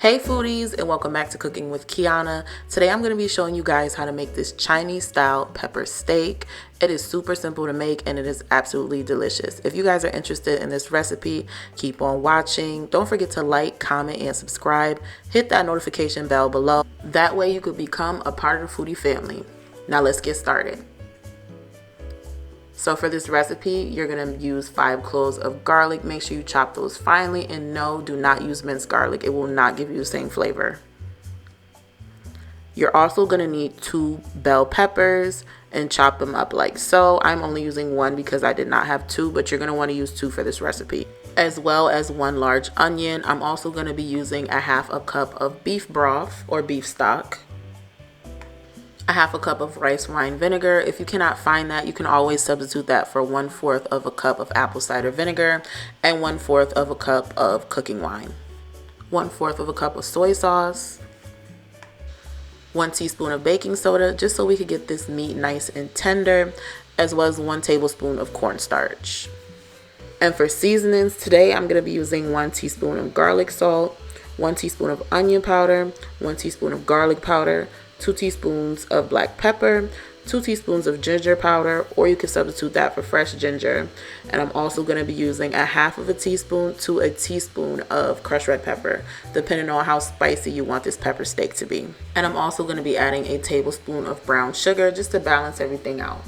Hey foodies, and welcome back to Cooking with Kiana. Today I'm going to be showing you guys how to make this Chinese style pepper steak. It is super simple to make and it is absolutely delicious. If you guys are interested in this recipe, keep on watching. Don't forget to like, comment, and subscribe. Hit that notification bell below. That way you could become a part of the foodie family. Now let's get started. So for this recipe, you're going to use 5 cloves of garlic. Make sure you chop those finely, and no, do not use minced garlic. It will not give you the same flavor. You're also going to need 2 bell peppers and chop them up like so. I'm only using 1 because I did not have 2, but you're going to want to use 2 for this recipe. As well as 1 large onion. I'm also going to be using a half a cup of beef broth or beef stock. A half a cup of rice wine vinegar. If you cannot find that, you can always substitute that for 1/4 of a cup of apple cider vinegar and 1/4 of a cup of cooking wine. 1/4 of a cup of soy sauce. 1 teaspoon of baking soda, just so we could get this meat nice and tender, as well as 1 tablespoon of cornstarch. And for seasonings, today I'm going to be using 1 teaspoon of garlic salt, 1 teaspoon of onion powder, 1 teaspoon of garlic powder, 2 teaspoons of black pepper, 2 teaspoons of ginger powder, or you can substitute that for fresh ginger. And I'm also going to be using a half of a teaspoon to a teaspoon of crushed red pepper, depending on how spicy you want this pepper steak to be. And I'm also going to be adding a tablespoon of brown sugar just to balance everything out.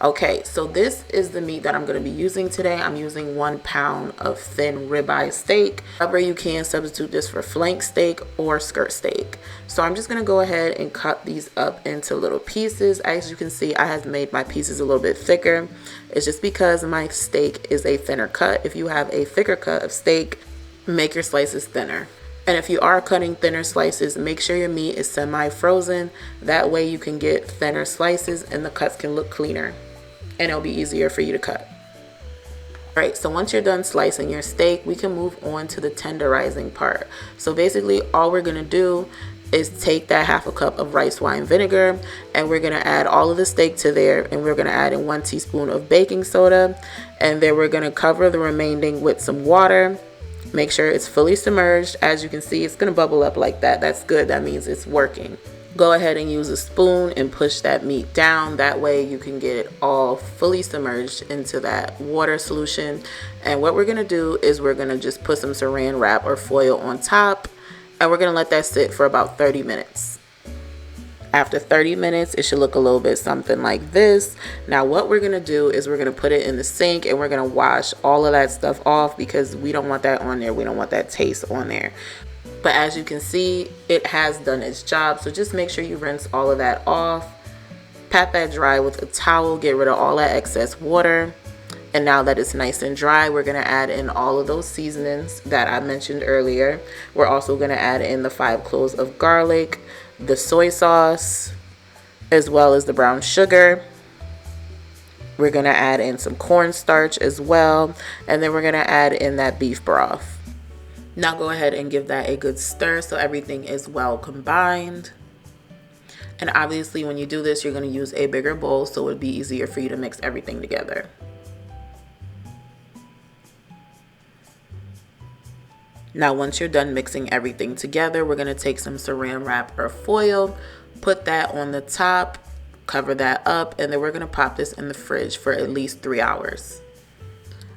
Okay, so this is the meat that I'm going to be using today. I'm using 1 pound of thin ribeye steak. However, you can substitute this for flank steak or skirt steak. So I'm just going to go ahead and cut these up into little pieces. As you can see, I have made my pieces a little bit thicker. It's just because my steak is a thinner cut. If you have a thicker cut of steak, make your slices thinner. And if you are cutting thinner slices, make sure your meat is semi-frozen. That way you can get thinner slices and the cuts can look cleaner, and it'll be easier for you to cut. Alright, so once you're done slicing your steak, we can move on to the tenderizing part. So basically all we're going to do is take that half a cup of rice wine vinegar, and we're going to add all of the steak to there, and we're going to add in 1 teaspoon of baking soda, and then we're going to cover the remaining with some water. Make sure it's fully submerged. As you can see, it's going to bubble up like that. That's good. That means it's working. Go ahead and use a spoon and push that meat down. That way you can get it all fully submerged into that water solution. And what we're going to do is we're going to just put some saran wrap or foil on top, and we're going to let that sit for about 30 minutes. After 30 minutes, it should look a little bit something like this. Now what we're going to do is we're going to put it in the sink, and we're going to wash all of that stuff off because we don't want that on there. We don't want that taste on there. But as you can see, it has done its job. So just make sure you rinse all of that off. Pat that dry with a towel. Get rid of all that excess water. And now that it's nice and dry, we're going to add in all of those seasonings that I mentioned earlier. We're also going to add in the 5 cloves of garlic, the soy sauce, as well as the brown sugar. We're going to add in some cornstarch as well. And then we're going to add in that beef broth. Now go ahead and give that a good stir so everything is well combined. And obviously when you do this, you're going to use a bigger bowl so it would be easier for you to mix everything together. Now once you're done mixing everything together, we're going to take some saran wrap or foil, put that on the top, cover that up, and then we're going to pop this in the fridge for at least 3 hours.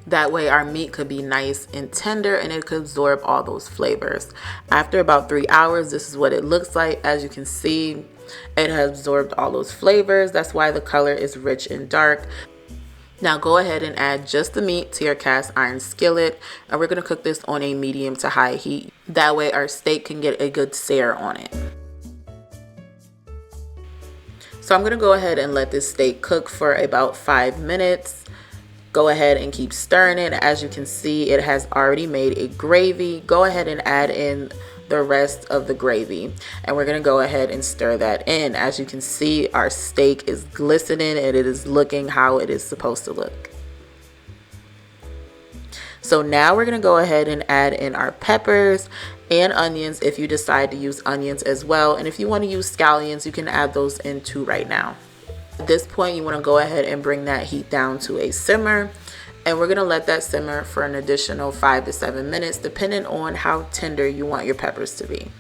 That way our meat could be nice and tender and it could absorb all those flavors. After about 3 hours, this is what it looks like. As you can see, it has absorbed all those flavors. That's why the color is rich and dark. Now go ahead and add just the meat to your cast iron skillet, and we're going to cook this on a medium to high heat. That way our steak can get a good sear on it. So I'm going to go ahead and let this steak cook for about 5 minutes. Go ahead and keep stirring it. As you can see, it has already made a gravy. Go ahead and add in the rest of the gravy, and we're going to go ahead and stir that in. As you can see, our steak is glistening and it is looking how it is supposed to look. So now we're going to go ahead and add in our peppers and onions if you decide to use onions as well. And if you want to use scallions, you can add those in too right now. At this point, you want to go ahead and bring that heat down to a simmer, And we're gonna let that simmer for an additional 5 to 7 minutes, depending on how tender you want your peppers to be.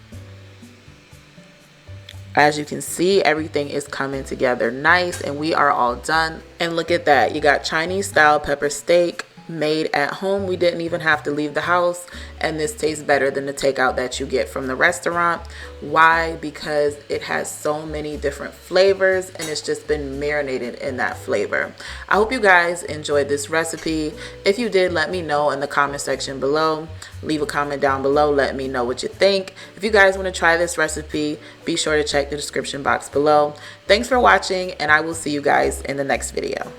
As you can see, everything is coming together nice and we are all done. And look at that, you got Chinese style pepper steak made at home. We didn't even have to leave the house, and this tastes better than the takeout that you get from the restaurant. Why? Because it has so many different flavors and it's just been marinated in that flavor. I hope you guys enjoyed this recipe. If you did, let me know in the comment section below. Leave a comment down below, let me know what you think. If you guys want to try this recipe, be sure to check the description box below. Thanks for watching, and I will see you guys in the next video.